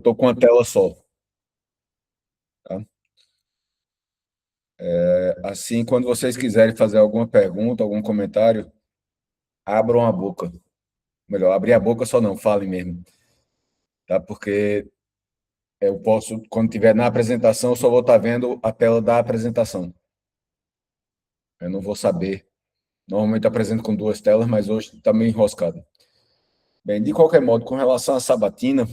Estou com a tela só. Tá? Assim, quando vocês quiserem fazer alguma pergunta, algum comentário, abram a boca. Melhor, abrir a boca só não, falem mesmo. Tá? Porque eu posso, quando estiver na apresentação, eu só vou estar vendo a tela da apresentação. Eu não vou saber. Normalmente eu apresento com duas telas, mas hoje está meio enroscado. Bem, de qualquer modo, com relação à sabatina,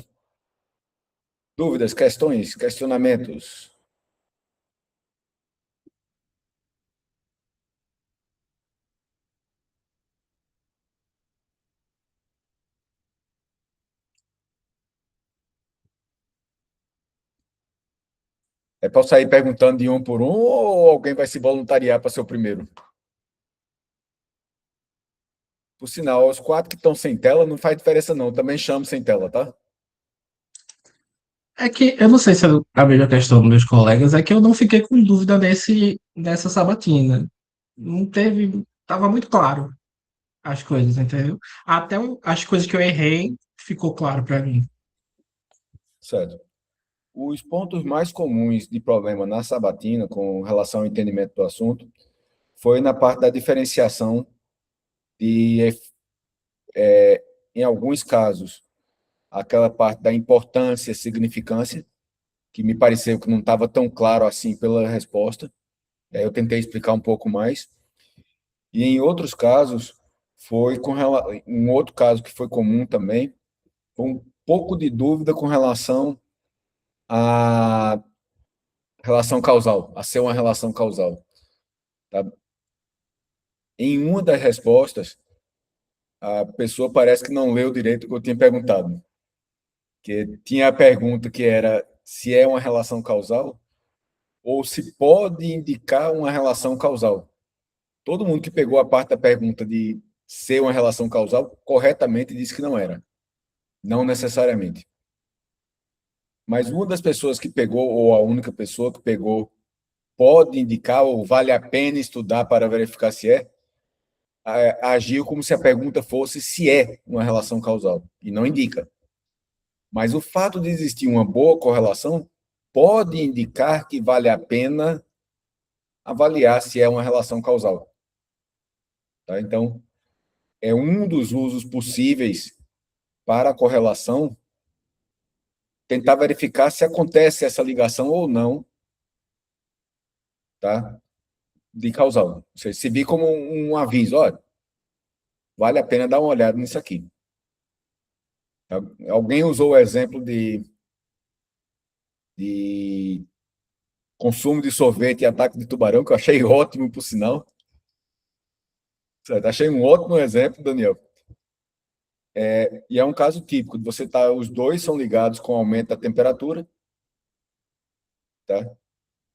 dúvidas, questões, questionamentos? É para sair perguntando de um por um ou alguém vai se voluntariar para ser o primeiro? Por sinal, os quatro que estão sem tela não faz diferença não, também chamo sem tela, tá? É que eu não sei se é a mesma questão dos meus colegas, é que eu não fiquei com dúvida nessa sabatina. Não teve. Tava muito claro as coisas, entendeu? Até as coisas que eu errei ficou claro para mim. Certo. Os pontos mais comuns de problema na sabatina com relação ao entendimento do assunto foi na parte da diferenciação de, em alguns casos, aquela parte da importância, significância, que me pareceu que não estava tão claro assim pela resposta. Aí eu tentei explicar um pouco mais. E em outros casos, um outro caso que foi comum também, foi um pouco de dúvida com relação à relação causal, a ser uma relação causal. Tá? Em uma das respostas, a pessoa parece que não leu direito o que eu tinha perguntado. Que tinha a pergunta que era se é uma relação causal ou se pode indicar uma relação causal. Todo mundo que pegou a parte da pergunta de ser uma relação causal corretamente disse que não era. Não necessariamente. Mas uma das pessoas que pegou, ou a única pessoa que pegou, pode indicar ou vale a pena estudar para verificar se é, agiu como se a pergunta fosse se é uma relação causal, e não indica. Mas o fato de existir uma boa correlação pode indicar que vale a pena avaliar se é uma relação causal. Tá? Então, é um dos usos possíveis para a correlação tentar verificar se acontece essa ligação ou não, tá? De causal. Você se vir como um aviso, olha, vale a pena dar uma olhada nisso aqui. Tá? Alguém usou o exemplo de consumo de sorvete e ataque de tubarão, que eu achei ótimo, por sinal. Certo? Achei um ótimo exemplo, Daniel. E é um caso típico. Você tá, os dois são ligados com o aumento da temperatura, tá?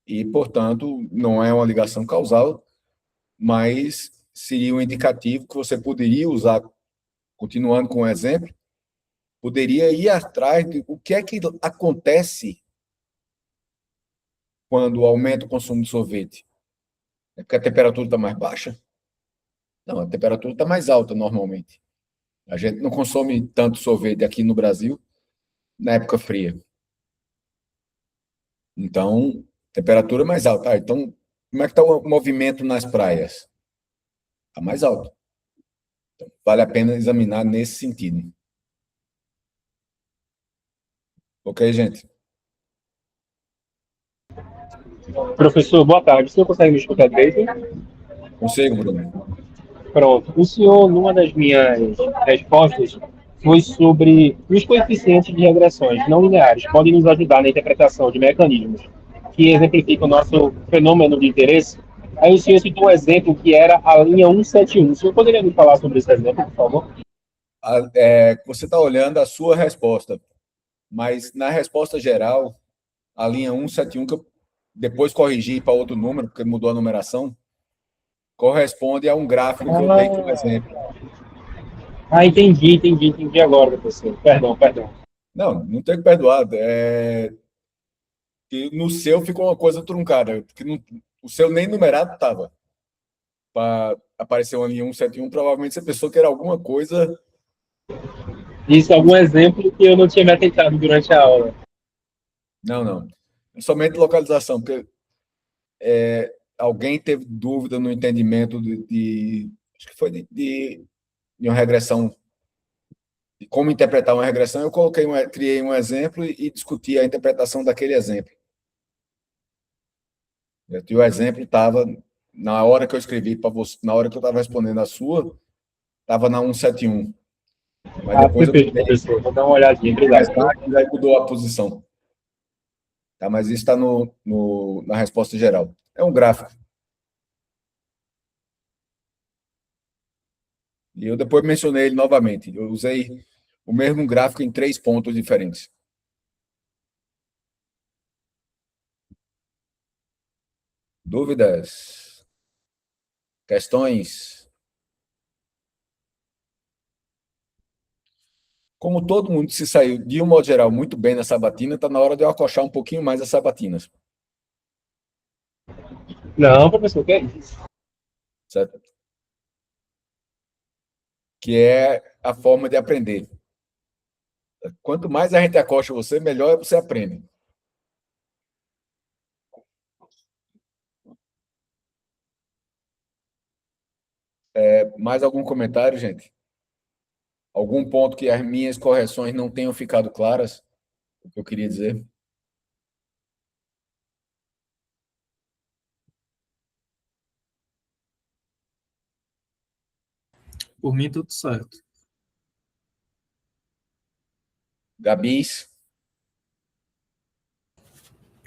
E, portanto, não é uma ligação causal, mas seria um indicativo que você poderia usar, continuando com o exemplo, poderia ir atrás de o que é que acontece quando aumenta o consumo de sorvete. É porque a temperatura está mais baixa? Não, a temperatura está mais alta normalmente. A gente não consome tanto sorvete aqui no Brasil na época fria. Então, temperatura mais alta. Então, como é que está o movimento nas praias? Está mais alto. Então, vale a pena examinar nesse sentido. Ok, gente? Professor, boa tarde. O senhor consegue me escutar direito? Consigo, Bruno. Pronto. O senhor, numa das minhas respostas, foi sobre os coeficientes de regressões não lineares podem nos ajudar na interpretação de mecanismos que exemplificam o nosso fenômeno de interesse. Aí o senhor citou um exemplo que era a linha 171. O senhor poderia me falar sobre esse exemplo, por favor? Você está olhando a sua resposta, mas na resposta geral, a linha 171, que eu depois corrigi para outro número, porque mudou a numeração, corresponde a um gráfico que eu dei como exemplo. Entendi agora, professor. Perdão. Não, não tem que perdoar. Que no seu ficou uma coisa truncada, porque o seu nem numerado estava. Para aparecer uma linha 171, provavelmente você pensou que era alguma coisa. Isso é algum exemplo que eu não tinha me atentado durante a aula. Não, não. Somente localização, porque alguém teve dúvida no entendimento acho que foi de uma regressão, de como interpretar uma regressão. Eu criei um exemplo e discuti a interpretação daquele exemplo. E o exemplo estava, na hora que eu escrevi para você, na hora que eu estava respondendo a sua, estava na 171. Mas Ah, depois eu perfeito, mudei professor. Vou dar uma olhadinha. mais Obrigado, viu? tarde e aí mudou a posição. Tá? Mas isso está na resposta geral. É um gráfico. E eu depois mencionei ele novamente. Eu usei o mesmo gráfico em 3 pontos diferentes. Dúvidas? Questões? Como todo mundo se saiu, de um modo geral, muito bem na sabatina, está na hora de eu acochar um pouquinho mais as sabatinas. Não, professor, que é isso? Certo? Que é a forma de aprender. Quanto mais a gente acocha você, melhor você aprende. Mais algum comentário, gente? Algum ponto que as minhas correções não tenham ficado claras? O que eu queria dizer? Por mim, tudo certo. Gabis?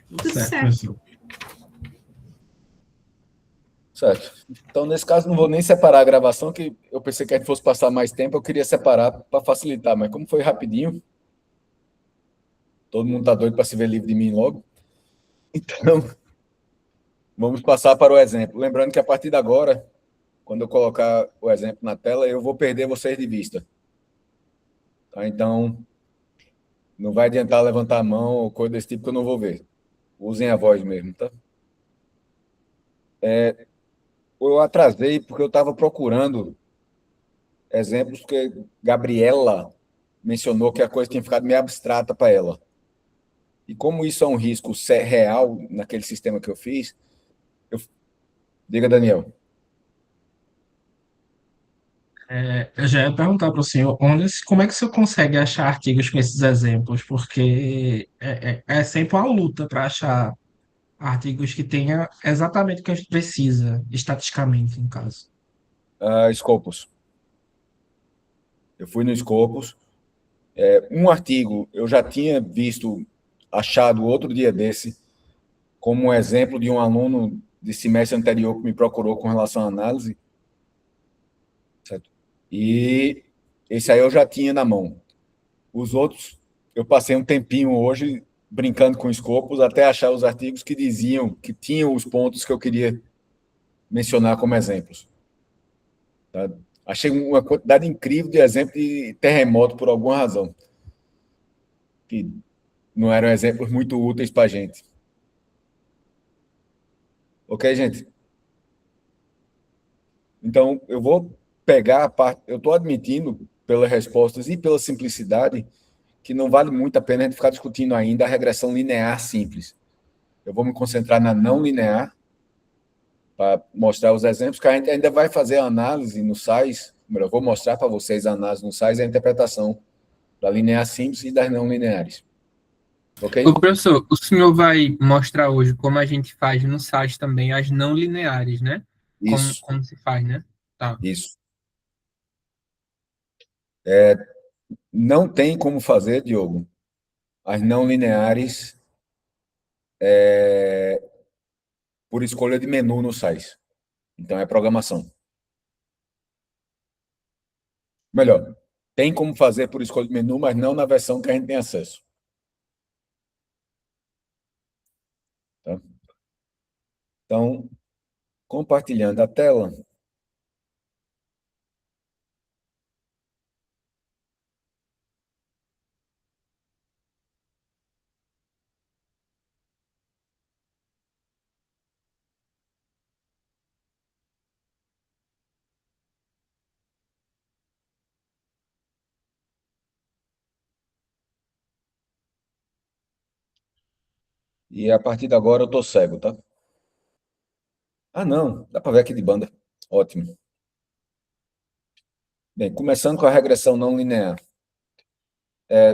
Tudo certo, professor. Certo. Então, nesse caso, não vou nem separar a gravação, que eu pensei que a gente fosse passar mais tempo, eu queria separar para facilitar, mas como foi rapidinho, todo mundo está doido para se ver livre de mim logo. Então, vamos passar para o exemplo. Lembrando que a partir de agora, quando eu colocar o exemplo na tela, eu vou perder vocês de vista. Tá? Então, não vai adiantar levantar a mão ou coisa desse tipo que eu não vou ver. Usem a voz mesmo, tá? Eu atrasei porque eu estava procurando exemplos que Gabriela mencionou que a coisa tinha ficado meio abstrata para ela. E como isso é um risco real naquele sistema que eu fiz, eu... Diga, Daniel. Eu já ia perguntar para o senhor como é que o senhor consegue achar artigos com esses exemplos, porque é sempre uma luta para achar artigos que tenha exatamente o que a gente precisa, estatisticamente, no caso. Scopus. Eu fui no Scopus. Um artigo eu já tinha visto, achado outro dia desse, como um exemplo de um aluno de semestre anterior que me procurou com relação à análise. Certo? E esse aí eu já tinha na mão. Os outros, eu passei um tempinho hoje brincando com escopos até achar os artigos que diziam que tinham os pontos que eu queria mencionar como exemplos. Tá? Achei uma quantidade incrível de exemplos de terremoto por alguma razão, que não eram exemplos muito úteis para a gente. Ok, gente? Então, eu vou pegar a parte. Eu estou admitindo, pelas respostas e pela simplicidade, que não vale muito a pena a gente ficar discutindo ainda a regressão linear simples. Eu vou me concentrar na não linear, para mostrar os exemplos, que a gente ainda vai fazer a análise no SAIS. Eu vou mostrar para vocês a análise no SAIS e a interpretação da linear simples e das não lineares. Ô, Ok? professor, o senhor vai mostrar hoje como a gente faz no site também as não lineares, né? Como, Isso, como se faz, né? Tá. isso. Não tem como fazer, Diogo, as não lineares por escolha de menu no SAIS. Então, é programação. Melhor, tem como fazer por escolha de menu, mas não na versão que a gente tem acesso. Tá? Então, compartilhando a tela. E a partir de agora eu estou cego, tá? Ah, não, dá para ver aqui de banda. Ótimo. Bem, começando com a regressão não linear.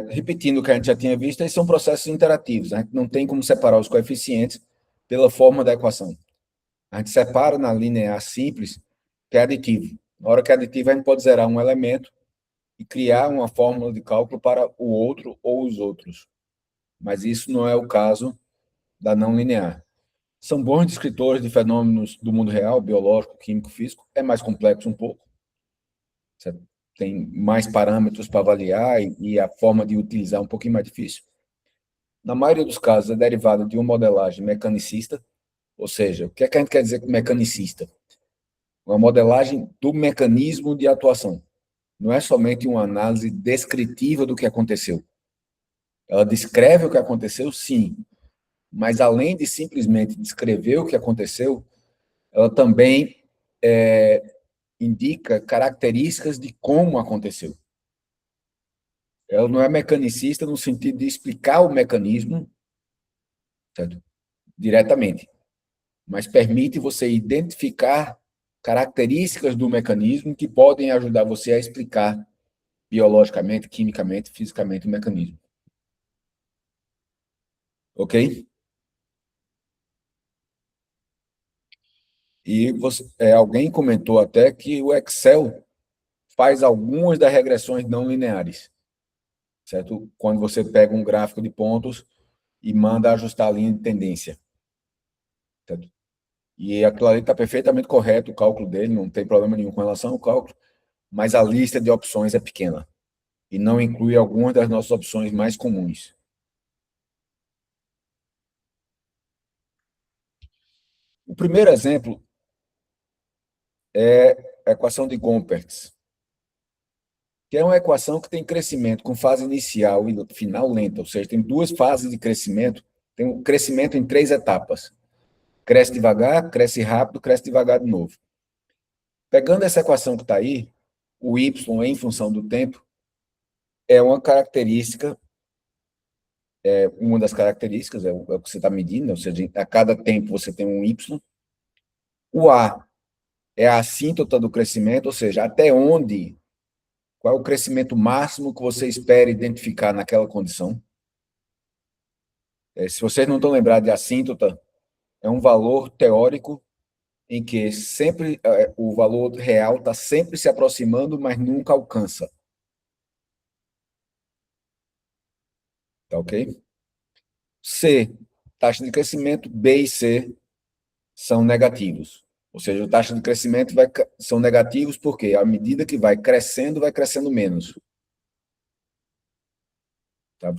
Repetindo o que a gente já tinha visto, esses são processos interativos. A gente não tem como separar os coeficientes pela forma da equação. A gente separa na linear simples, que é aditivo. Na hora que é aditivo, a gente pode zerar um elemento e criar uma fórmula de cálculo para o outro ou os outros. Mas isso não é o caso da não linear. São bons descritores de fenômenos do mundo real, biológico, químico, físico. É mais complexo um pouco. Você tem mais parâmetros para avaliar e a forma de utilizar é um pouquinho mais difícil. Na maioria dos casos, é derivado de uma modelagem mecanicista, ou seja, o que é que a gente quer dizer com mecanicista? Uma modelagem do mecanismo de atuação. Não é somente uma análise descritiva do que aconteceu. Ela descreve o que aconteceu, sim, mas além de simplesmente descrever o que aconteceu, ela também indica características de como aconteceu. Ela não é mecanicista no sentido de explicar o mecanismo, certo? Diretamente, mas permite você identificar características do mecanismo que podem ajudar você a explicar biologicamente, quimicamente, fisicamente o mecanismo. Ok? E alguém comentou até que o Excel faz algumas das regressões não lineares, certo? Quando você pega um gráfico de pontos e manda ajustar a linha de tendência, certo? E aquilo ali está perfeitamente correto, o cálculo dele, não tem problema nenhum com relação ao cálculo, mas a lista de opções é pequena e não inclui algumas das nossas opções mais comuns. O primeiro exemplo é a equação de Gompertz, que é uma equação que tem crescimento com fase inicial e final lenta, ou seja, tem duas fases de crescimento, tem um crescimento em 3 etapas. Cresce devagar, cresce rápido, cresce devagar de novo. Pegando essa equação que está aí, o y em função do tempo é uma característica, uma das características, é o que você está medindo, ou seja, a cada tempo você tem um y. O a é a assíntota do crescimento, ou seja, até onde, qual é o crescimento máximo que você espera identificar naquela condição. Se vocês não estão lembrados de assíntota, é um valor teórico em que sempre o valor real está sempre se aproximando, mas nunca alcança. Tá ok? C, taxa de crescimento, B e C são negativos. Ou seja, a taxa de crescimento são negativos porque à medida que vai crescendo menos. Tá?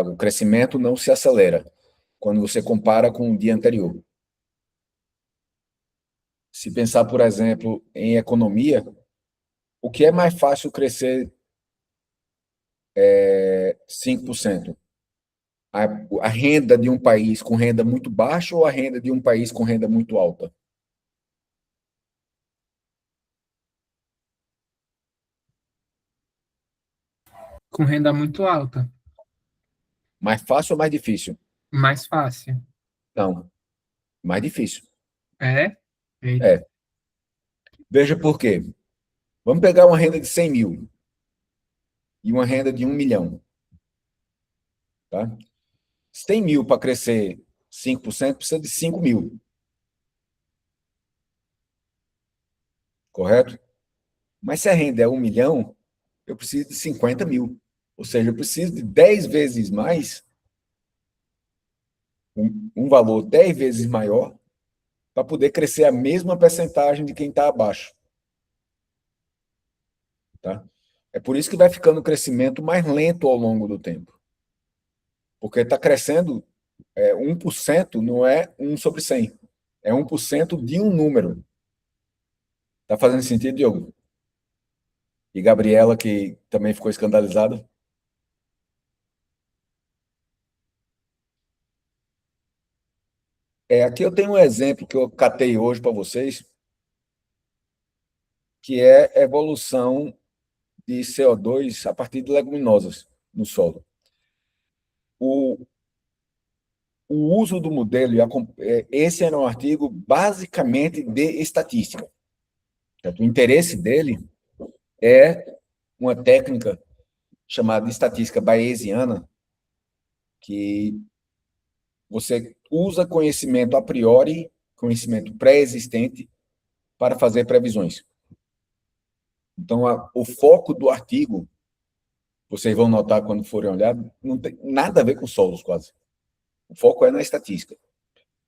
O crescimento não se acelera quando você compara com o dia anterior. Se pensar, por exemplo, em economia, o que é mais fácil crescer 5%? A renda de um país com renda muito baixa ou a renda de um país com renda muito alta? Com renda muito alta. Mais fácil ou mais difícil? Mais fácil. Não, mais difícil. É? Eita. É. Veja por quê. Vamos pegar uma renda de 100 mil e uma renda de 1 milhão. Tá? 100 mil para crescer 5% precisa de 5 mil. Correto? Mas se a renda é 1 milhão, eu preciso de 50 mil. Ou seja, eu preciso de 10 vezes mais, um valor 10 vezes maior, para poder crescer a mesma percentagem de quem está abaixo. Tá? É por isso que vai ficando o crescimento mais lento ao longo do tempo. Porque está crescendo 1%, não é 1 sobre 100. É 1% de um número. Está fazendo sentido, Diogo? E Gabriela, que também ficou escandalizada? Aqui eu tenho um exemplo que eu catei hoje para vocês, que é a evolução de CO2 a partir de leguminosas no solo. O, o uso do modelo, esse era um artigo basicamente de estatística. O interesse dele é uma técnica chamada estatística bayesiana, que você usa conhecimento a priori, conhecimento pré-existente, para fazer previsões. Então, o foco do artigo, vocês vão notar quando forem olhar, não tem nada a ver com solos, quase. O foco é na estatística.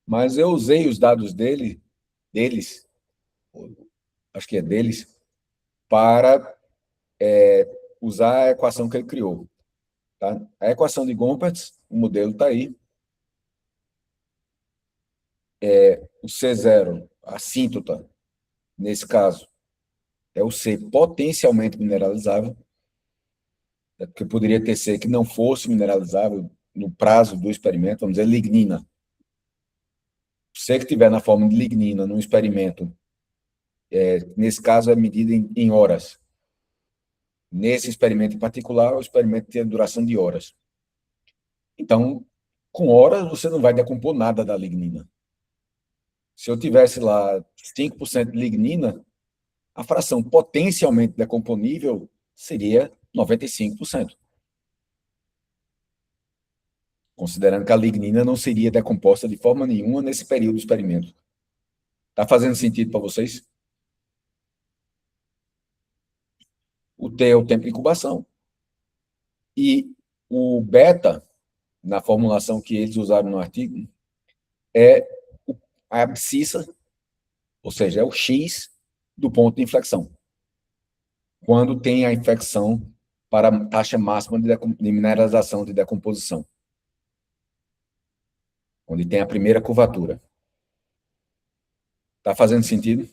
Mas eu usei os dados deles, acho que é deles, para usar a equação que ele criou. Tá? A equação de Gompertz, o modelo está aí. O C0, a assíntota, nesse caso, é o C potencialmente mineralizável, porque poderia ter C que não fosse mineralizável no prazo do experimento, vamos dizer, lignina. C que tiver na forma de lignina no experimento, nesse caso é medida em horas. Nesse experimento em particular, o experimento tem duração de horas. Então, com horas, você não vai decompor nada da lignina. Se eu tivesse lá 5% de lignina, a fração potencialmente decomponível seria 95%. Considerando que a lignina não seria decomposta de forma nenhuma nesse período do experimento. Está fazendo sentido para vocês? O T é o tempo de incubação. E o beta, na formulação que eles usaram no artigo, é a abscissa, ou seja, é o X do ponto de inflexão. Quando tem a inflexão para a taxa máxima de mineralização de decomposição. Onde tem a primeira curvatura. Está fazendo sentido?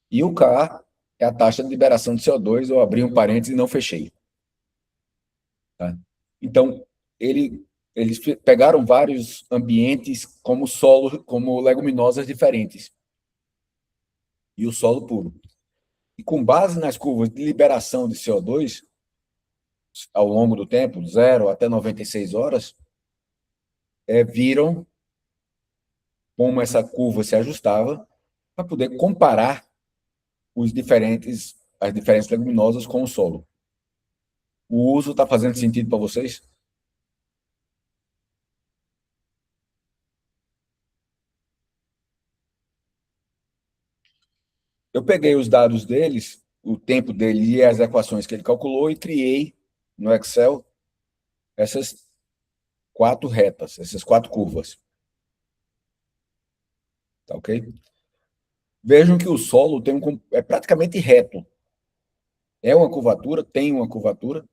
E o K é a taxa de liberação de CO2, eu abri um parênteses e não fechei. Tá? Então, eles pegaram vários ambientes como solo, como leguminosas diferentes. E o solo puro. E com base nas curvas de liberação de CO2, ao longo do tempo, 0 até 96 horas, viram como essa curva se ajustava para poder comparar as diferentes leguminosas com o solo. O uso está fazendo sentido para vocês? Eu peguei os dados deles, o tempo dele e as equações que ele calculou e criei no Excel essas 4 retas, essas 4 curvas. Tá ok? Vejam que o solo é praticamente reto. É uma curvatura, tem uma curvatura,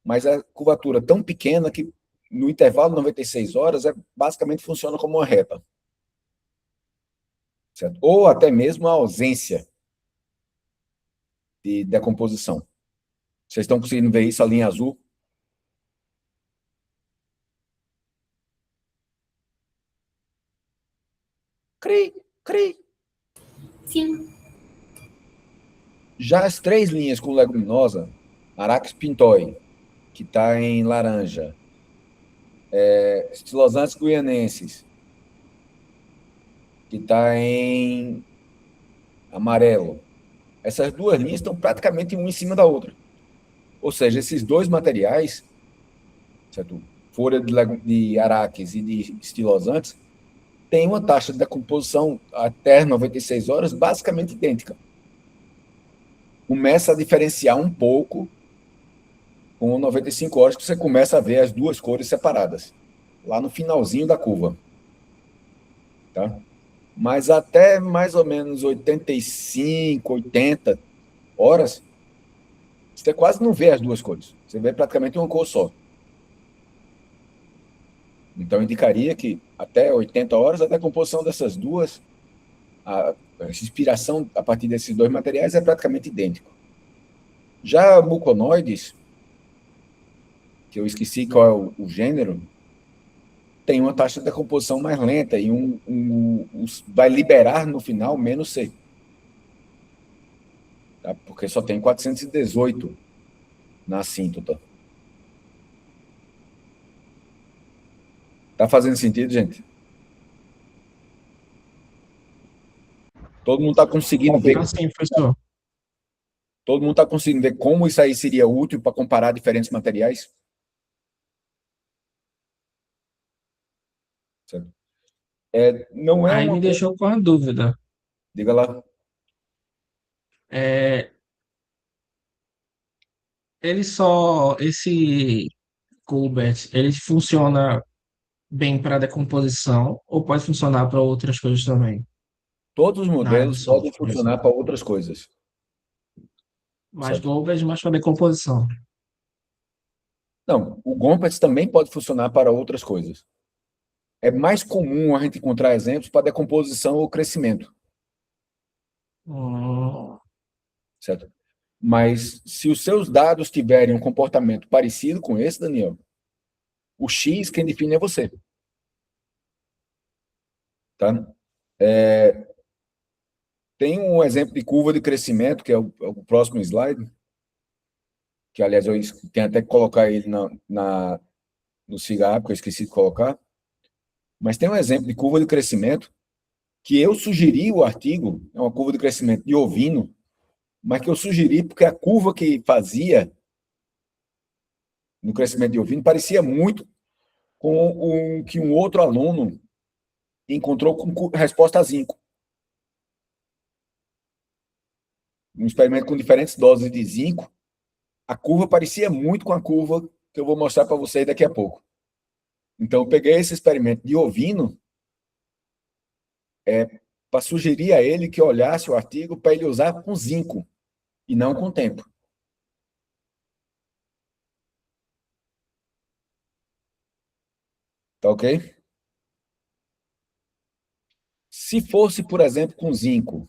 mas a curvatura tão pequena que no intervalo de 96 horas basicamente funciona como uma reta. Certo? Ou até mesmo a ausência de decomposição. Vocês estão conseguindo ver isso, a linha azul? Cri, cri. Sim. Já as 3 linhas com leguminosa, Arachis pintoi, que está em laranja, Stylosanthus guianensis, que está em amarelo. Essas 2 linhas estão praticamente uma em cima da outra. Ou seja, esses 2 materiais, certo? Folha de Arachis e de Stylosanthus, têm uma taxa de decomposição até 96 horas basicamente idêntica. Começa a diferenciar um pouco com 95 horas, que você começa a ver as 2 cores separadas, lá no finalzinho da curva. Tá? Mas até mais ou menos 85, 80 horas, você quase não vê as 2 cores. Você vê praticamente uma cor só. Então, indicaria que até 80 horas, a decomposição dessas 2, a inspiração a partir desses 2 materiais é praticamente idêntico. Já muconoides, que eu esqueci qual é o gênero, tem uma taxa de decomposição mais lenta e vai liberar no final menos C. Tá? Porque só tem 418 na assíntota. Tá fazendo sentido, gente? Todo mundo está conseguindo ver. Assim, professor. Todo mundo está conseguindo ver como isso aí seria útil para comparar diferentes materiais? Certo? Não é Aí uma me coisa. deixou com a dúvida. Diga lá. É, esse Colbert, ele funciona bem para decomposição ou pode funcionar para outras coisas também, Todos os na área de modelos podem software, por funcionar exemplo. para outras coisas. Mas Certo? Colbert mais para decomposição. Não, o GOMPAS também pode funcionar para outras coisas. É mais comum a gente encontrar exemplos para decomposição ou crescimento, Hum, certo? Mas se os seus dados tiverem um comportamento parecido com esse, Daniel, o X quem define é você, tá? Tem um exemplo de curva de crescimento, que é o próximo slide, que, aliás, eu tenho até que colocar ele no cigarro, porque eu esqueci de colocar. Mas tem um exemplo de curva de crescimento que eu sugeri o artigo, é uma curva de crescimento de ovino, mas que eu sugeri porque a curva que fazia no crescimento de ovino parecia muito com que um outro aluno encontrou com resposta a zinco. Um experimento com diferentes doses de zinco, a curva parecia muito com a curva que eu vou mostrar para vocês daqui a pouco. Então, eu peguei esse experimento de ovino para sugerir a ele que olhasse o artigo para ele usar com zinco e não com tempo. Tá ok? Se fosse, por exemplo, com zinco,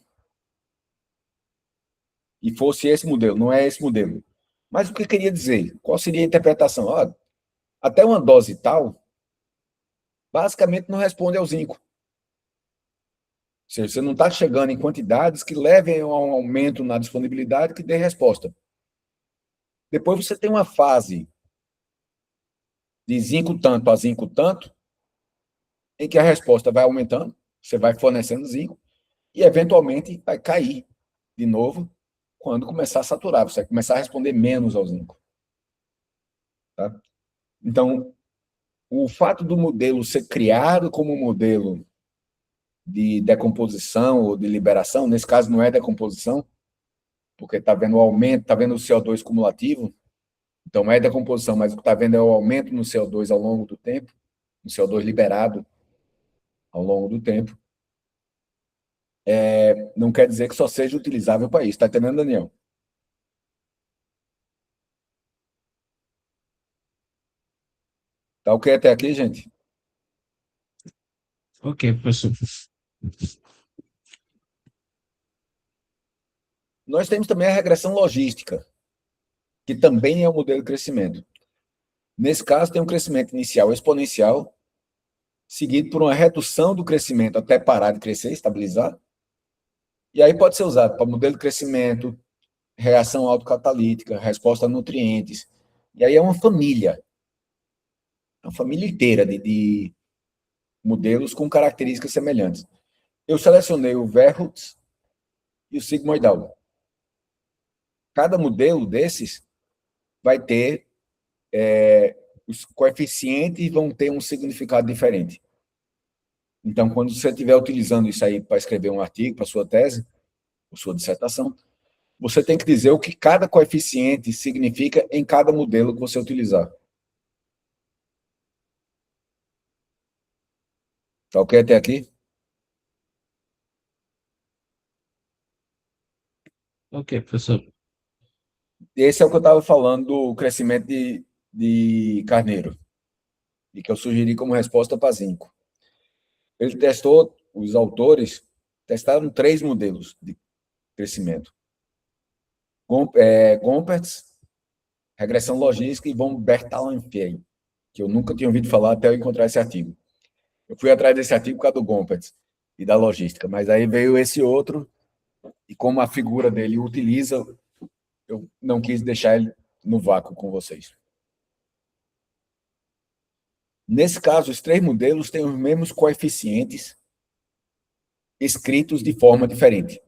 e fosse esse modelo, não é esse modelo. Mas o que eu queria dizer? Qual seria a interpretação? Até uma dose tal, basicamente não responde ao zinco. Ou seja, você não está chegando em quantidades que levem a um aumento na disponibilidade que dê resposta. Depois você tem uma fase de zinco tanto a zinco tanto, em que a resposta vai aumentando, você vai fornecendo zinco, e eventualmente vai cair de novo quando começar a saturar, você vai começar a responder menos ao zinco. Tá? Então, o fato do modelo ser criado como um modelo de decomposição ou de liberação, nesse caso não é decomposição, porque está vendo o aumento, está vendo o CO2 cumulativo, então é decomposição, mas o que está vendo é o aumento no CO2 ao longo do tempo, no CO2 liberado ao longo do tempo, não quer dizer que só seja utilizável para isso. Está entendendo, Daniel? Tá ok até aqui, gente? ok, professor. Nós temos também a regressão logística, que também é um modelo de crescimento. Nesse caso, tem um crescimento inicial exponencial, seguido por uma redução do crescimento até parar de crescer, estabilizar. E aí pode ser usado para modelo de crescimento, reação autocatalítica, resposta a nutrientes. E aí é uma família inteira de modelos com características semelhantes. Eu selecionei o Verhulst e o sigmoidal. Cada modelo desses vai ter os coeficientes vão ter um significado diferente. Então, quando você estiver utilizando isso aí para escrever um artigo, para sua tese, para sua dissertação, você tem que dizer o que cada coeficiente significa em cada modelo que você utilizar. Tá ok até aqui? Ok, professor. Esse é o que eu estava falando do crescimento de carneiro, e que eu sugeri como resposta para zinco. Ele testou, os autores testaram 3 modelos de crescimento. Gompertz, regressão logística e von Bertalanffy, que eu nunca tinha ouvido falar até eu encontrar esse artigo. Eu fui atrás desse artigo por causa do Gompertz e da logística, mas aí veio esse outro, e como a figura dele utiliza, eu não quis deixar ele no vácuo com vocês. Nesse caso, os três modelos têm os mesmos coeficientes escritos de forma diferente.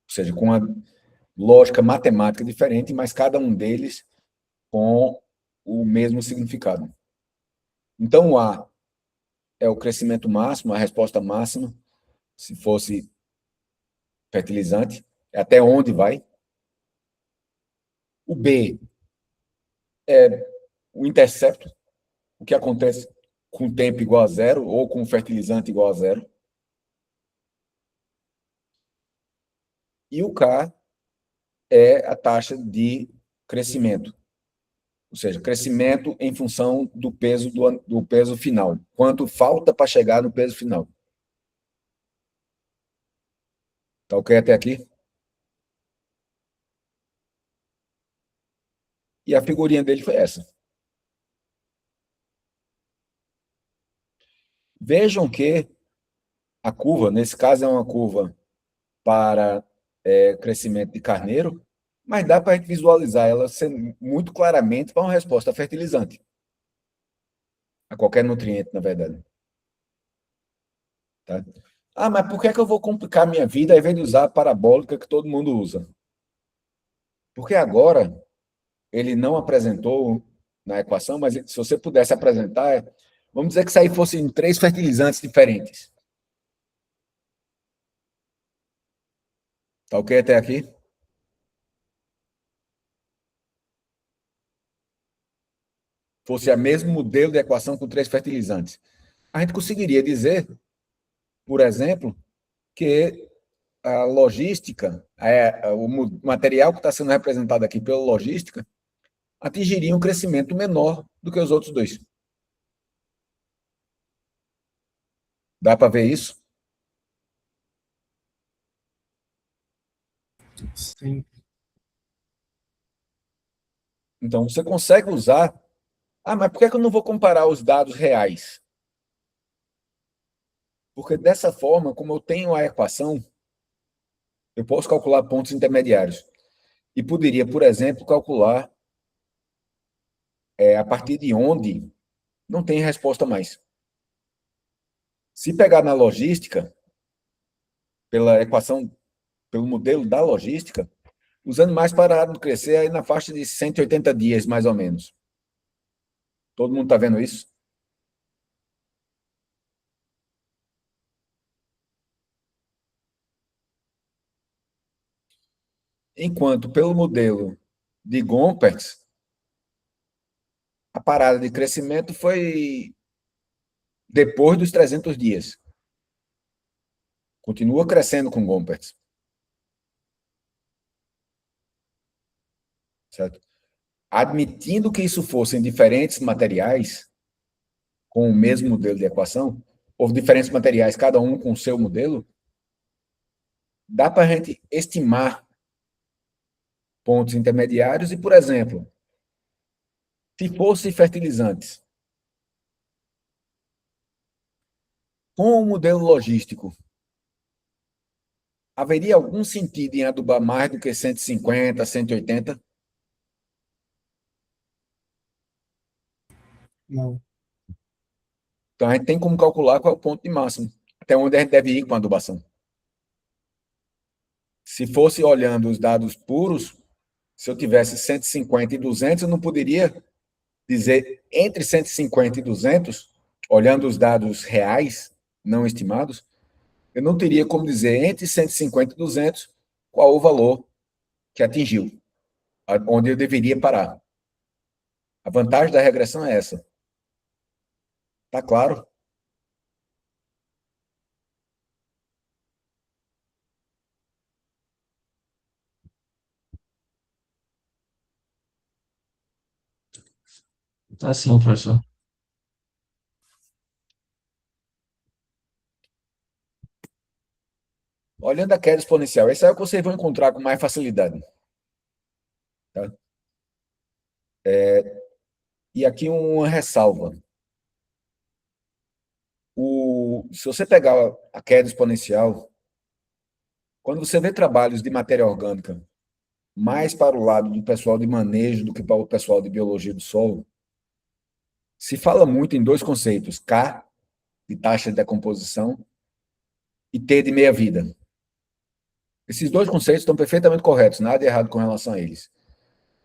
Ou seja, com uma lógica matemática diferente, mas cada um deles com o mesmo significado. Então, o A é o crescimento máximo, a resposta máxima, se fosse fertilizante, é até onde vai. O B é o intercepto, o que acontece com o tempo igual a zero ou com o fertilizante igual a zero. E o K é a taxa de crescimento, ou seja, crescimento em função do peso do peso final. Quanto falta para chegar no peso final. Tá ok até aqui? E a figurinha dele foi essa. Vejam que a curva, nesse caso, é uma curva para crescimento de carneiro, mas dá para a gente visualizar ela muito claramente para uma resposta fertilizante. A qualquer nutriente, na verdade. Tá? Ah, mas por que eu vou complicar a minha vida ao invés de usar a parabólica que todo mundo usa? Porque agora ele não apresentou na equação, mas se você pudesse apresentar, vamos dizer que isso aí fossem 3 fertilizantes diferentes. Tá ok até aqui? Fosse o mesmo modelo de equação com 3 fertilizantes. A gente conseguiria dizer, por exemplo, que a logística, o material que está sendo representado aqui pela logística, atingiria um crescimento menor do que os outros dois. Dá para ver isso? Sim. Então, você consegue usar... Ah, mas por que eu não vou comparar os dados reais? Porque dessa forma, como eu tenho a equação, eu posso calcular pontos intermediários. E poderia, por exemplo, calcular a partir de onde não tem resposta mais. Se pegar na logística, pela equação, pelo modelo da logística, os animais pararam de crescer aí na faixa de 180 dias, mais ou menos. Todo mundo está vendo isso? Enquanto, pelo modelo de Gompertz, a parada de crescimento foi depois dos 300 dias. Continua crescendo com Gompertz. Certo? Admitindo que isso fossem diferentes materiais, com o mesmo modelo de equação, ou diferentes materiais, cada um com o seu modelo, dá para a gente estimar pontos intermediários e, por exemplo, se fossem fertilizantes, com o modelo logístico, haveria algum sentido em adubar mais do que 150, 180? Não. Então, a gente tem como calcular qual é o ponto de máximo, até onde a gente deve ir com a adubação. Se fosse olhando os dados puros, se eu tivesse 150 e 200, eu não poderia dizer entre 150 e 200, olhando os dados reais, não estimados, eu não teria como dizer entre 150 e 200 qual o valor que atingiu, onde eu deveria parar. A vantagem da regressão é essa. Tá claro? Tá sim, professor. Olhando a queda exponencial, esse é o que vocês vão encontrar com mais facilidade. Tá? E aqui uma ressalva. Se você pegar a queda exponencial, quando você vê trabalhos de matéria orgânica mais para o lado do pessoal de manejo do que para o pessoal de biologia do solo, Se fala muito em dois conceitos, K, de taxa de decomposição, e T, de meia-vida. Esses dois conceitos estão perfeitamente corretos, nada de errado com relação a eles.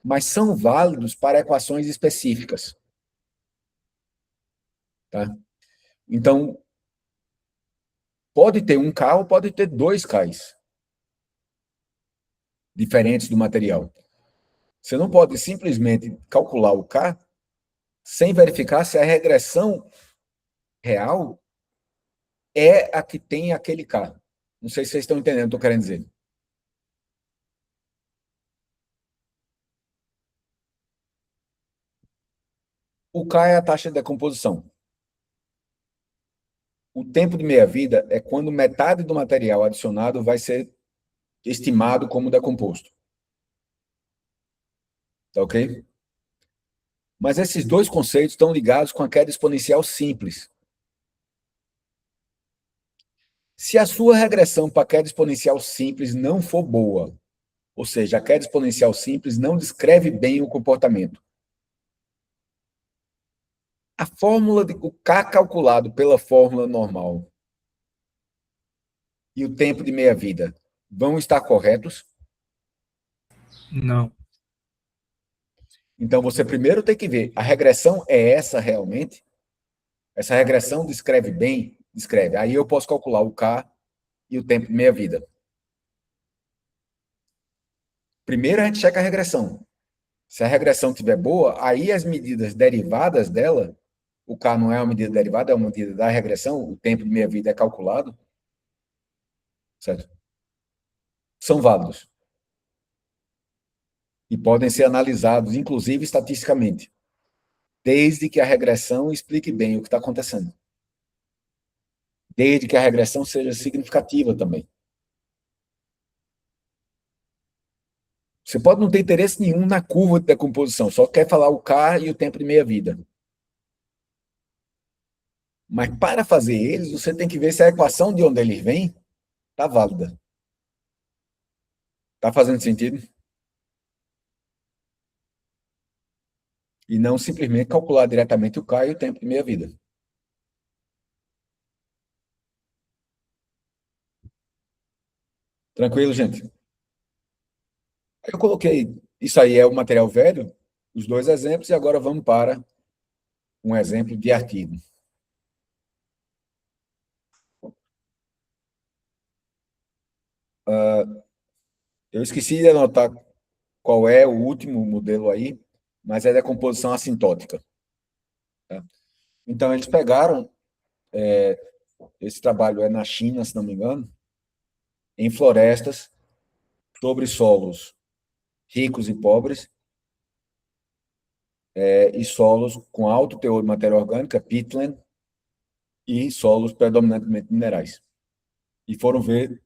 Mas são válidos para equações específicas. Tá? Então, pode ter um K ou pode ter dois Ks diferentes do material. Você não pode simplesmente calcular o K sem verificar se a regressão real é a que tem aquele K. Não sei se vocês estão entendendo o que eu estou querendo dizer. O K é a taxa de decomposição. O tempo de meia-vida é quando metade do material adicionado vai ser estimado como decomposto. Tá ok? Mas esses dois conceitos estão ligados com a queda exponencial simples. Se a sua regressão para a queda exponencial simples não for boa, ou seja, a queda exponencial simples não descreve bem o comportamento, a fórmula de o K calculado pela fórmula normal e o tempo de meia-vida vão estar corretos? Não. Então, você primeiro tem que ver, a regressão é essa realmente? Essa regressão descreve bem? Descreve. Aí eu posso calcular o K e o tempo de meia-vida. Primeiro a gente checa a regressão. Se a regressão estiver boa, aí as medidas derivadas dela, o K não é uma medida derivada, é uma medida da regressão, o tempo de meia-vida é calculado, certo? São válidos. E podem ser analisados, inclusive estatisticamente, desde que a regressão explique bem o que está acontecendo. Desde que a regressão seja significativa também. Você pode não ter interesse nenhum na curva de decomposição, só quer falar o K e o tempo de meia-vida. Mas para fazer eles, você tem que ver se a equação de onde eles vêm está válida. Está fazendo sentido? E não simplesmente calcular diretamente o K e o tempo de meia-vida. Tranquilo, gente? Eu coloquei, isso aí é o material velho, os dois exemplos, e agora vamos para um exemplo de artigo. Eu esqueci de anotar qual é o último modelo aí, mas é da composição assintótica. Tá? Então, eles pegaram, esse trabalho é na China, se não me engano, em florestas, sobre solos ricos e pobres, e solos com alto teor de matéria orgânica, peatland, e solos predominantemente minerais. E foram ver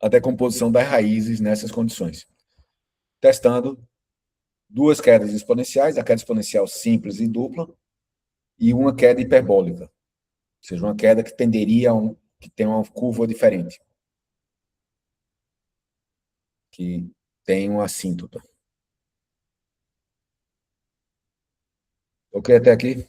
a decomposição das raízes nessas condições, testando duas quedas exponenciais, a queda exponencial simples e dupla, e uma queda hiperbólica, ou seja, uma queda que tenderia que tem uma curva diferente, que tem uma assíntota. Ok até aqui?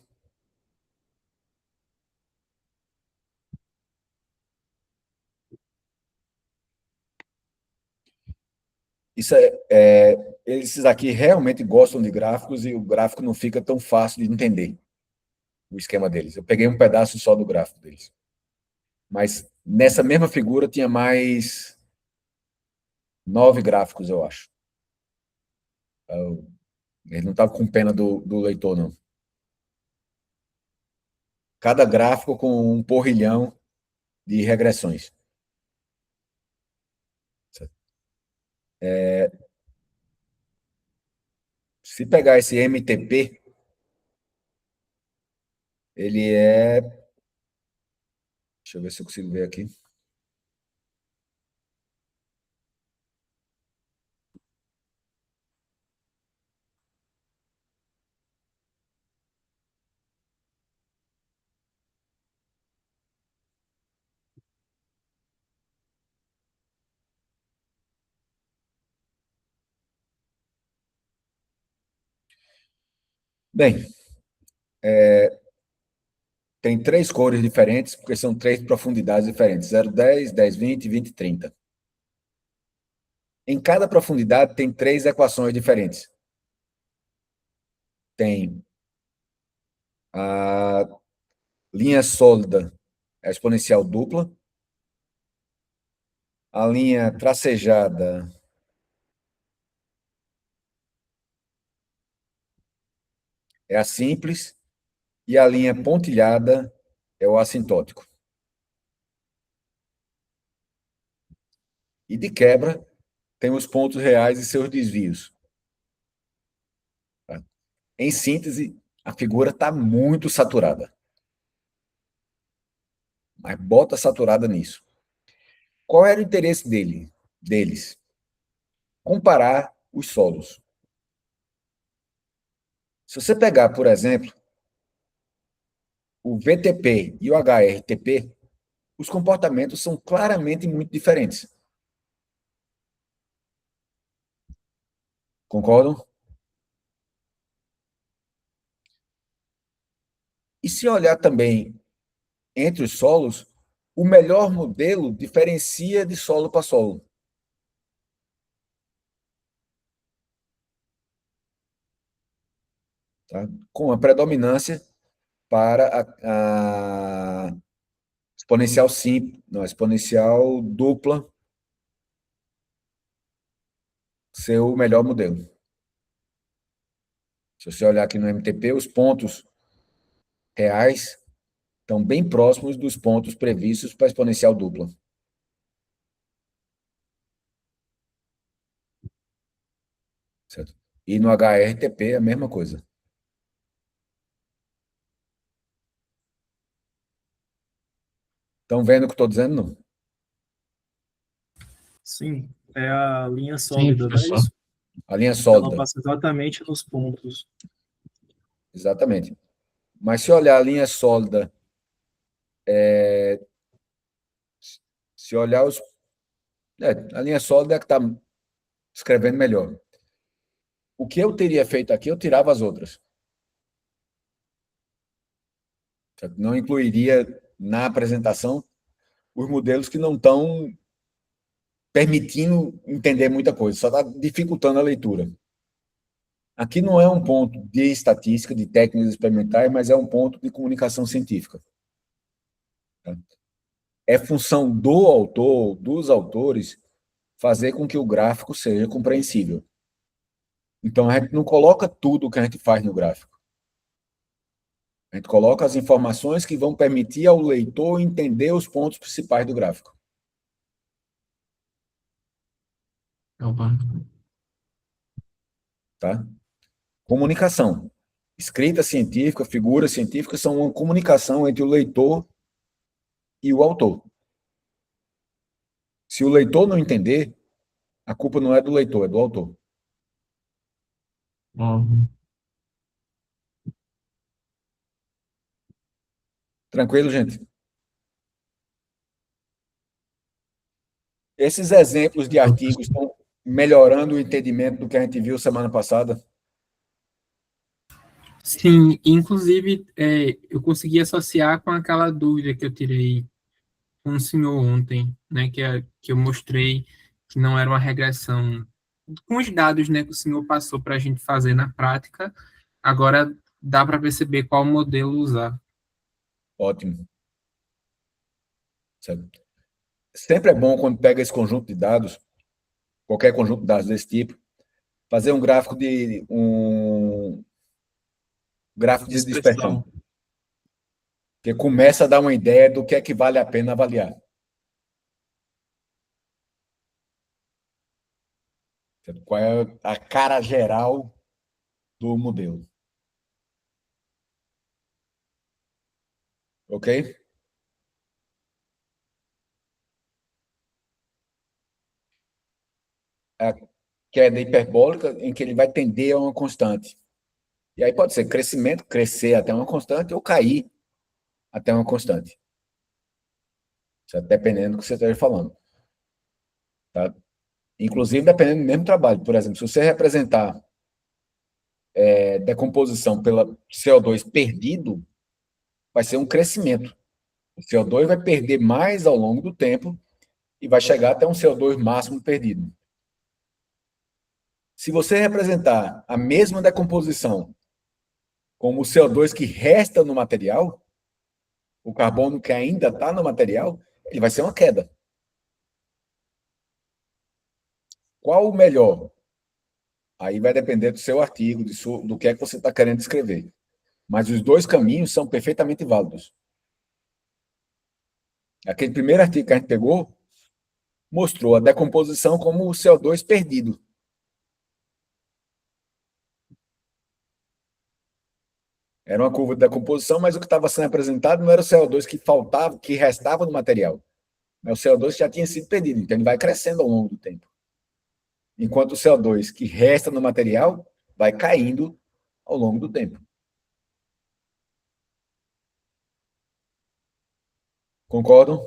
Isso esses aqui realmente gostam de gráficos e o gráfico não fica tão fácil de entender o esquema deles. Eu peguei um pedaço só do gráfico deles. Mas nessa mesma figura tinha mais 9 gráficos, eu acho. Ele não estava com pena do leitor, não. Cada gráfico com um porrilhão de regressões. Se pegar esse MTP, ele é. Deixa eu ver se eu consigo ver aqui. Bem, tem 3 cores diferentes, porque são 3 profundidades diferentes: 0,10, 10,20, 20 e 30. Em cada profundidade tem 3 equações diferentes. Tem a linha sólida, a exponencial dupla. A linha tracejada é a simples. E a linha pontilhada é o assintótico. E de quebra, tem os pontos reais e seus desvios. Tá? Em síntese, a figura está muito saturada. Mas bota saturada nisso. Qual era o interesse deles? Comparar os solos. Se você pegar, por exemplo, o VTP e o HRTP, os comportamentos são claramente muito diferentes. Concordam? E se olhar também entre os solos, o melhor modelo diferencia de solo para solo. Tá? Com a predominância para a exponencial simples, não, exponencial dupla ser o melhor modelo. Se você olhar aqui no MTP, os pontos reais estão bem próximos dos pontos previstos para a exponencial dupla. Certo? E no HRTP é a mesma coisa. Estão vendo o que estou dizendo? Não? Sim, é a linha sólida, não é professor. isso? A linha Ela sólida. passa exatamente nos pontos. Exatamente. Mas se olhar a linha sólida, se olhar os... a linha sólida é a que está escrevendo melhor. O que eu teria feito aqui, eu tirava as outras. Certo? Não incluiria na apresentação os modelos que não estão permitindo entender muita coisa, só está dificultando a leitura. Aqui não é um ponto de estatística, de técnicas experimentais, mas é um ponto de comunicação científica. Tá? É função do autor, dos autores, fazer com que o gráfico seja compreensível. Então, a gente não coloca tudo o que a gente faz no gráfico. A gente coloca as informações que vão permitir ao leitor entender os pontos principais do gráfico. Opa. Tá? Comunicação. Escrita científica, figura científica são uma comunicação entre o leitor e o autor. Se o leitor não entender, a culpa não é do leitor, é do autor. Uhum. Tranquilo, gente? Esses exemplos de artigos estão melhorando o entendimento do que a gente viu semana passada? Sim, inclusive eu consegui associar com aquela dúvida que eu tirei com o senhor ontem, né, que eu mostrei que não era uma regressão com os dados, né, que o senhor passou para a gente fazer na prática. Agora dá para perceber qual modelo usar. Ótimo. Certo? Sempre é bom, quando pega esse conjunto de dados, qualquer conjunto de dados desse tipo, fazer um gráfico de dispersão, que começa a dar uma ideia do que é que vale a pena avaliar. Certo? Qual é a cara geral do modelo. Ok? A queda hiperbólica, em que ele vai tender a uma constante. E aí pode ser crescimento, crescer até uma constante, ou cair até uma constante. Certo? Dependendo do que você esteja falando. Tá? Inclusive, dependendo do mesmo trabalho. Por exemplo, se você representar decomposição pela CO2 perdido, vai ser um crescimento. O CO2 vai perder mais ao longo do tempo e vai chegar até um CO2 máximo perdido. Se você representar a mesma decomposição como o CO2 que resta no material, o carbono que ainda está no material, ele vai ser uma queda. Qual o melhor? Aí vai depender do seu artigo, do que é que você está querendo escrever. Mas os dois caminhos são perfeitamente válidos. Aquele primeiro artigo que a gente pegou mostrou a decomposição como o CO2 perdido. Era uma curva de decomposição, mas o que estava sendo apresentado não era o CO2 que faltava, que restava no material. O CO2 já tinha sido perdido, então ele vai crescendo ao longo do tempo. Enquanto o CO2 que resta no material vai caindo ao longo do tempo. Concordam?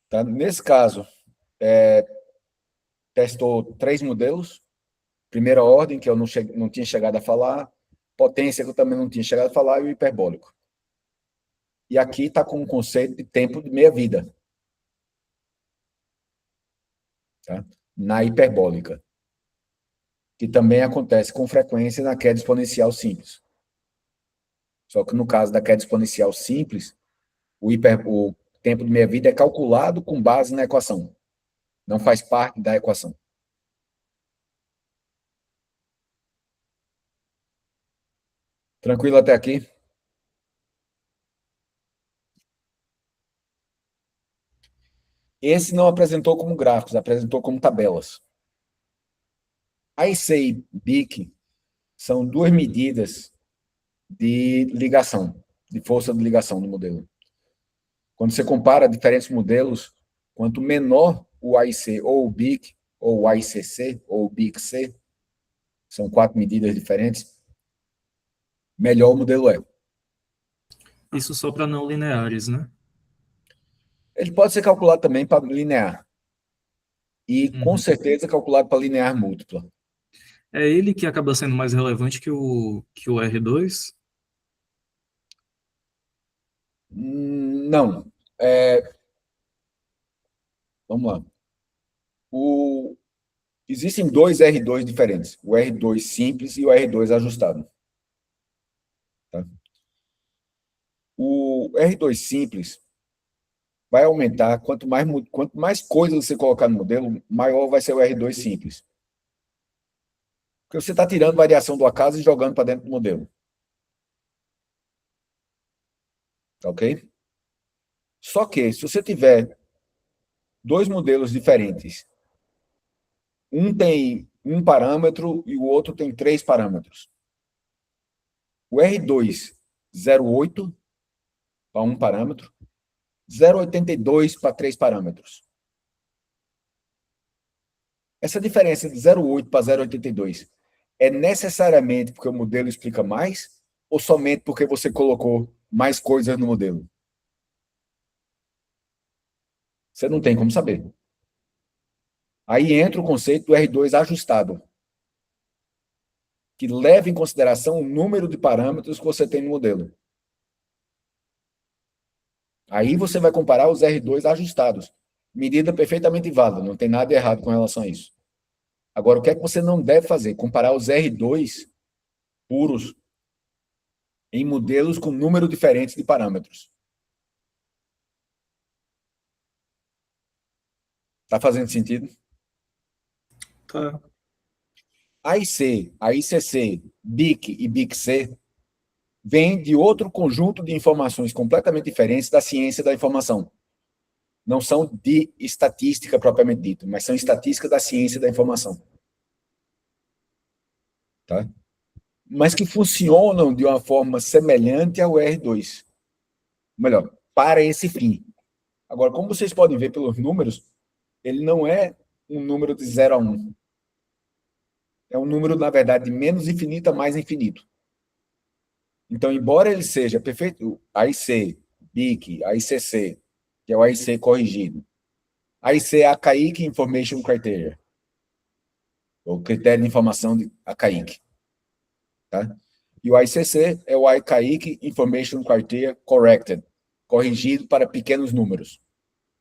Tá? Nesse caso, testou 3 modelos. Primeira ordem, que eu não tinha chegado a falar. Potência, que eu também não tinha chegado a falar. E o hiperbólico. E aqui está com o conceito de tempo de meia-vida. Tá? Na hiperbólica. Que também acontece com frequência na queda exponencial simples. Só que no caso da queda exponencial simples, o tempo de meia-vida é calculado com base na equação. Não faz parte da equação. Tranquilo até aqui? Esse não apresentou como gráficos, apresentou como tabelas. IC e BIC são 2 medidas de ligação, de força de ligação do modelo. Quando você compara diferentes modelos, quanto menor o IC ou o BIC, ou o ICC, ou o BIC-C, são 4 medidas diferentes, melhor o modelo é. Isso só para não lineares, né? Ele pode ser calculado também para linear. E, com certeza, calculado para linear múltipla. É ele que acaba sendo mais relevante que o R2? Não. Vamos lá. Existem 2 R2 diferentes. O R2 simples e o R2 ajustado. Tá? O R2 simples vai aumentar, quanto mais coisas você colocar no modelo, maior vai ser o R2 simples. Porque você está tirando variação do acaso e jogando para dentro do modelo. Tá ok? Só que, se você tiver 2 modelos diferentes, um tem 1 parâmetro e o outro tem 3 parâmetros. O R2, 0,8 para 1 parâmetro, 0,82 para 3 parâmetros. Essa diferença de 0,8 para 0,82 é necessariamente porque o modelo explica mais ou somente porque você colocou mais coisas no modelo? Você não tem como saber. Aí entra o conceito do R2 ajustado, que leva em consideração o número de parâmetros que você tem no modelo. Aí você vai comparar os R2 ajustados. Medida perfeitamente válida, não tem nada errado com relação a isso. Agora, o que é que você não deve fazer? Comparar os R2 puros em modelos com número diferentes de parâmetros. Está fazendo sentido? Tá. AIC, AICC, BIC e BIC-C vêm de outro conjunto de informações completamente diferentes da ciência da informação. Não são de estatística propriamente dita, mas são estatísticas da ciência da informação. Tá? Mas que funcionam de uma forma semelhante ao R2. Melhor, para esse fim. Agora, como vocês podem ver pelos números, ele não é um número de 0 a 1. É um número, na verdade, de menos infinito a mais infinito. Então, embora ele seja perfeito, AIC, BIC, AICC, que é o AIC corrigido, AIC é Archaic Information Criteria. o critério de informação de ACAIC. Tá? E o ICC é o ACAIC Information Criteria Corrected, corrigido para pequenos números.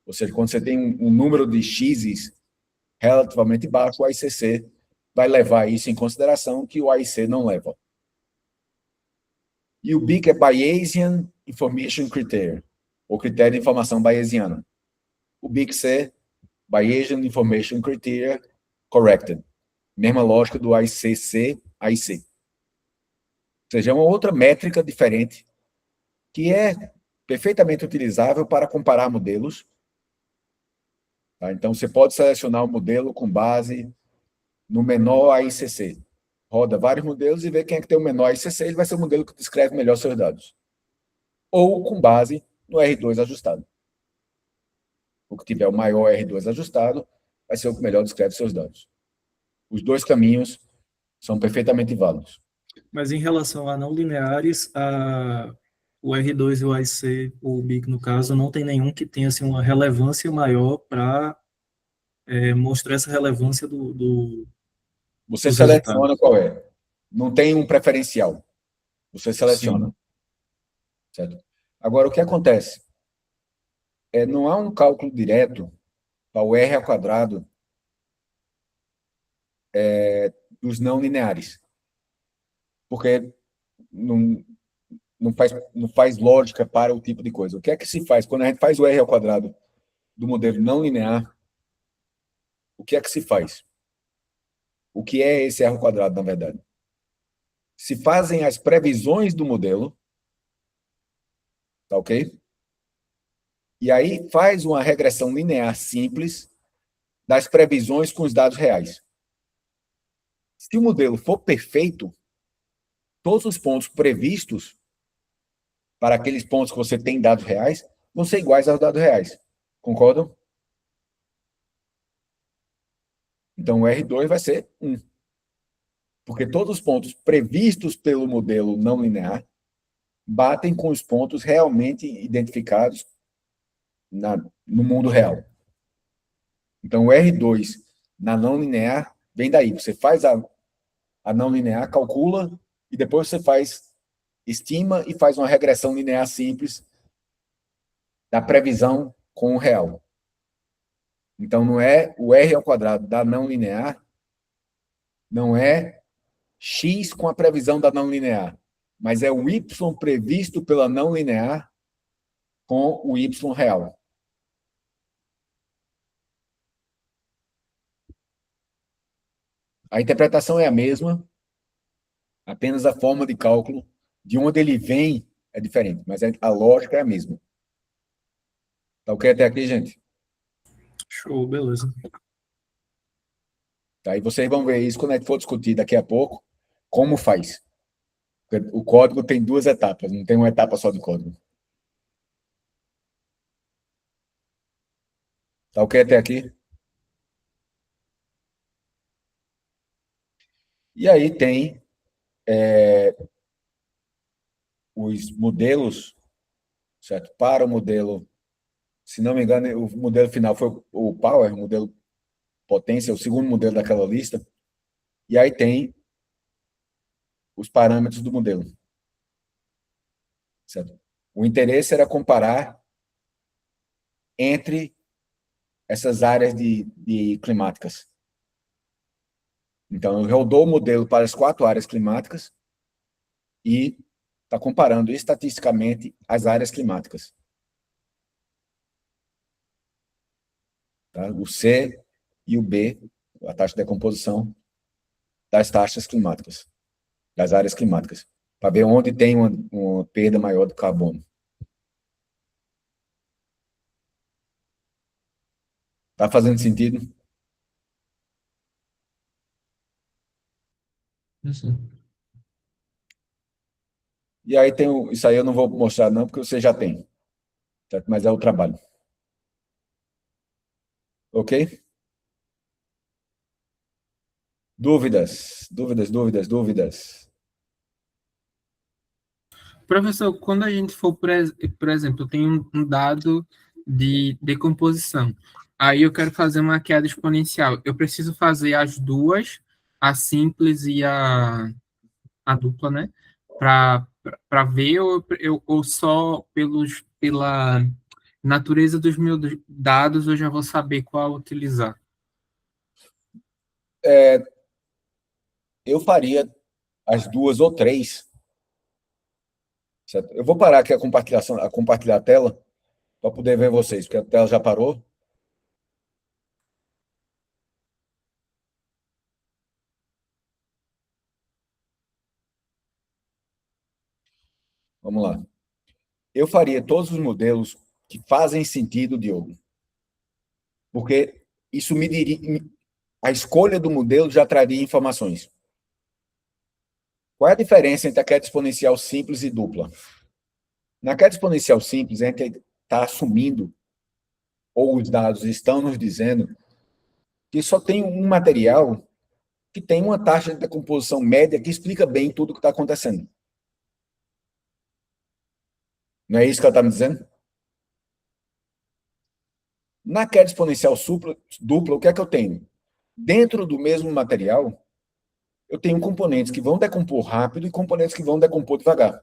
Ou seja, quando você tem um número de X's relativamente baixo, o ICC vai levar isso em consideração que o AIC não leva. E o BIC é Bayesian Information Criteria, ou critério de informação bayesiana. O BIC-C, Bayesian Information Criteria Corrected. Mesma lógica do ICC, AIC. Ou seja, é uma outra métrica diferente que é perfeitamente utilizável para comparar modelos. Tá? Então, você pode selecionar o modelo com base no menor AICC. Roda vários modelos e vê quem é que tem o menor AICC, ele vai ser o modelo que descreve melhor seus dados. Ou com base no R2 ajustado. O que tiver o maior R2 ajustado vai ser o que melhor descreve seus dados. Os dois caminhos são perfeitamente válidos. Mas em relação a não lineares, o R2 e o AIC, ou o BIC no caso, não tem nenhum que tenha assim, uma relevância maior para mostrar essa relevância Você dos seleciona resultados. qual é. Não tem um preferencial. Você seleciona. Sim. Certo? Agora, o que acontece? Não há um cálculo direto para o R ao quadrado dos não lineares. Porque não faz lógica para o tipo de coisa. O que é que se faz? Quando a gente faz o R ao quadrado do modelo não linear, o que é que se faz? O que é esse R ao quadrado, na verdade? Se fazem as previsões do modelo, tá ok? E aí faz uma regressão linear simples das previsões com os dados reais. Se o modelo for perfeito, todos os pontos previstos para aqueles pontos que você tem dados reais vão ser iguais aos dados reais. Concordam? Então, o R2 vai ser 1. Porque todos os pontos previstos pelo modelo não linear batem com os pontos realmente identificados no mundo real. Então, o R2 na não linear vem daí. Você faz a não linear, calcula, e depois você estima e faz uma regressão linear simples da previsão com o real. Então, não é o R ao quadrado da não linear, não é x com a previsão da não linear, mas é o y previsto pela não linear com o y real. A interpretação é a mesma, apenas a forma de cálculo, de onde ele vem, é diferente, mas a lógica é a mesma. Tá ok até aqui, gente? Show, beleza. Tá, e vocês vão ver isso quando a gente for discutir daqui a pouco, como faz. Porque o código tem 2 etapas, não tem uma etapa só de código. Tá ok até aqui? E aí tem os modelos, certo? Para o modelo, se não me engano, o modelo final foi o Power, o modelo potência, o segundo modelo daquela lista. E aí tem os parâmetros do modelo. Certo? O interesse era comparar entre essas áreas de climáticas. Então, eu rodou o modelo para as 4 áreas climáticas e está comparando estatisticamente as áreas climáticas. Tá? O C e o B, a taxa de decomposição das taxas climáticas, das áreas climáticas, para ver onde tem uma perda maior do carbono. Está fazendo sentido? Isso. E aí tem isso aí eu não vou mostrar não, porque você já tem. Certo? Mas é o trabalho. Ok? Dúvidas? Dúvidas? Professor, quando a gente for, por exemplo, tem um dado de decomposição, aí eu quero fazer uma queda exponencial. Eu preciso fazer as duas a simples e a dupla, né? Para ver ou só pela natureza dos meus dados eu já vou saber qual utilizar. Eu faria as duas ou três. Certo? Eu vou parar aqui a compartilhar a tela para poder ver vocês, porque a tela já parou. Vamos lá. Eu faria todos os modelos que fazem sentido, Diogo, porque isso me diria, a escolha do modelo já traria informações. Qual é a diferença entre a queda exponencial simples e dupla? Na queda exponencial simples, a gente está assumindo, ou os dados estão nos dizendo, que só tem um material que tem uma taxa de decomposição média que explica bem tudo o que está acontecendo. Não é isso que ela está me dizendo? Na queda exponencial dupla, o que é que eu tenho? Dentro do mesmo material, eu tenho componentes que vão decompor rápido e componentes que vão decompor devagar.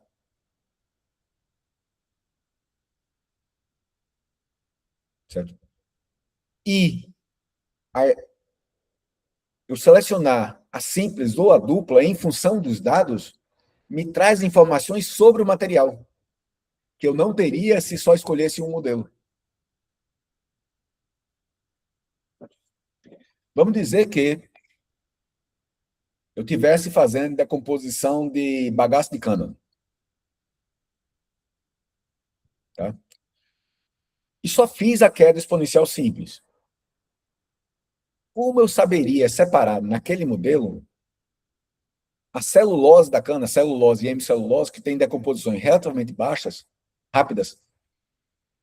Certo? E eu selecionar a simples ou a dupla em função dos dados me traz informações sobre o material que eu não teria se só escolhesse um modelo. Vamos dizer que eu estivesse fazendo decomposição de bagaço de cana. Tá? E só fiz a queda exponencial simples. Como eu saberia separar naquele modelo a celulose da cana, celulose e hemicelulose, que tem decomposições relativamente baixas, rápidas,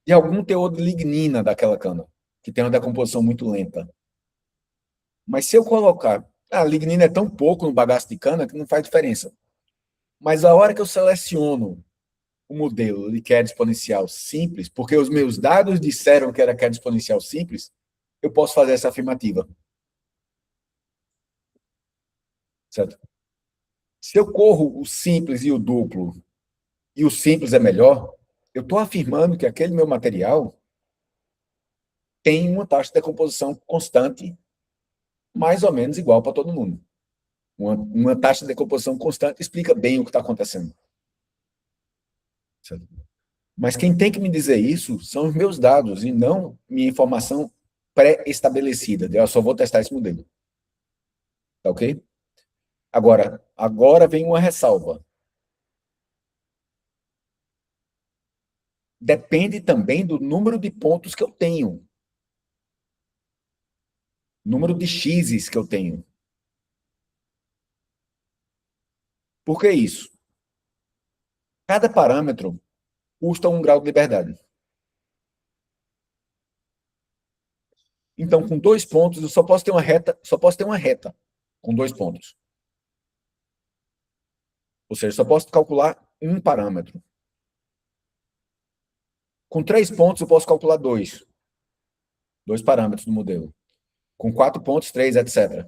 de algum teor de lignina daquela cana, que tem uma decomposição muito lenta. Mas se eu colocar... A lignina é tão pouco no bagaço de cana que não faz diferença. Mas a hora que eu seleciono o modelo de queda exponencial simples, porque os meus dados disseram que era queda exponencial simples, eu posso fazer essa afirmativa. Certo? Se eu corro o simples e o duplo, e o simples é melhor, eu estou afirmando que aquele meu material tem uma taxa de decomposição constante, mais ou menos igual para todo mundo. Uma taxa de decomposição constante explica bem o que está acontecendo. Certo? Mas quem tem que me dizer isso são os meus dados e não minha informação pré-estabelecida. Eu só vou testar esse modelo. Tá ok? Agora vem uma ressalva. Depende também do número de pontos que eu tenho. Número de x's que eu tenho. Por que isso? Cada parâmetro custa 1 grau de liberdade. Então, com 2 pontos, eu só posso ter uma reta com 2 pontos. Ou seja, só posso calcular um parâmetro. Com 3 pontos, eu posso calcular 2. 2 parâmetros do modelo. Com 4 pontos, 3, etc.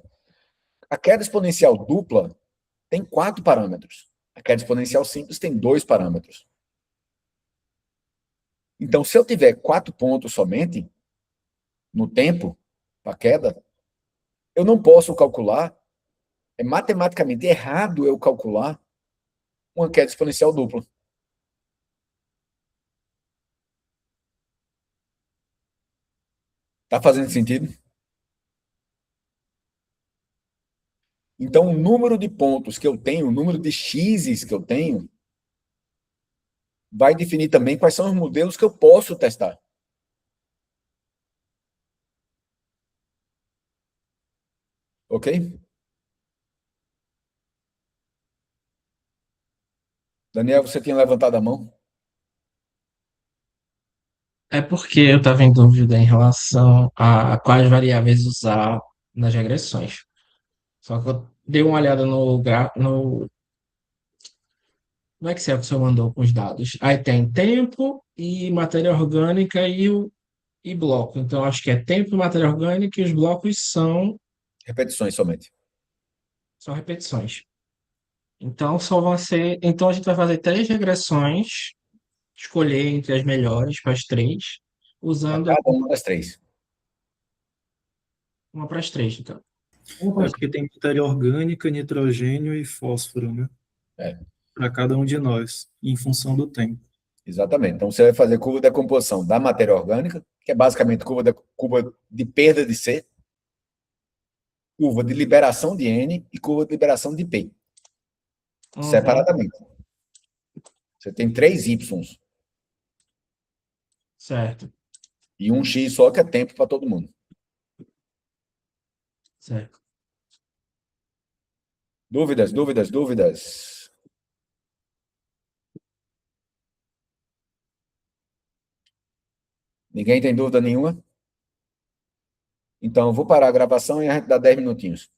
A queda exponencial dupla tem 4 parâmetros. A queda exponencial simples tem 2 parâmetros. Então, se eu tiver 4 pontos somente, no tempo, a queda, eu não posso calcular, é matematicamente errado eu calcular uma queda exponencial dupla. Está fazendo sentido? Então, o número de pontos que eu tenho, o número de x's que eu tenho, vai definir também quais são os modelos que eu posso testar. Ok? Daniel, você tinha levantado a mão? É porque eu estava em dúvida em relação a quais variáveis usar nas regressões. Só que eu dei uma olhada no Excel que o senhor mandou com os dados. Aí tem tempo e matéria orgânica e bloco. Então, acho que é tempo e matéria orgânica e os blocos são Repetições somente. São repetições. Então, então a gente vai fazer 3 regressões, escolher entre as melhores para as 3, Para usando cada uma das 3. uma para as 3, então. É porque tem matéria orgânica, nitrogênio e fósforo, né? É. Para cada um de nós, em função do tempo. Exatamente. Então, você vai fazer curva de decomposição da matéria orgânica, que é basicamente curva de perda de C, curva de liberação de N e curva de liberação de P, separadamente. Você tem 3 Y Certo, e um X só, que é tempo para todo mundo. certo. Dúvidas, dúvidas, dúvidas? Ninguém tem dúvida nenhuma? Então, eu vou parar a gravação e a gente dá 10 minutinhos.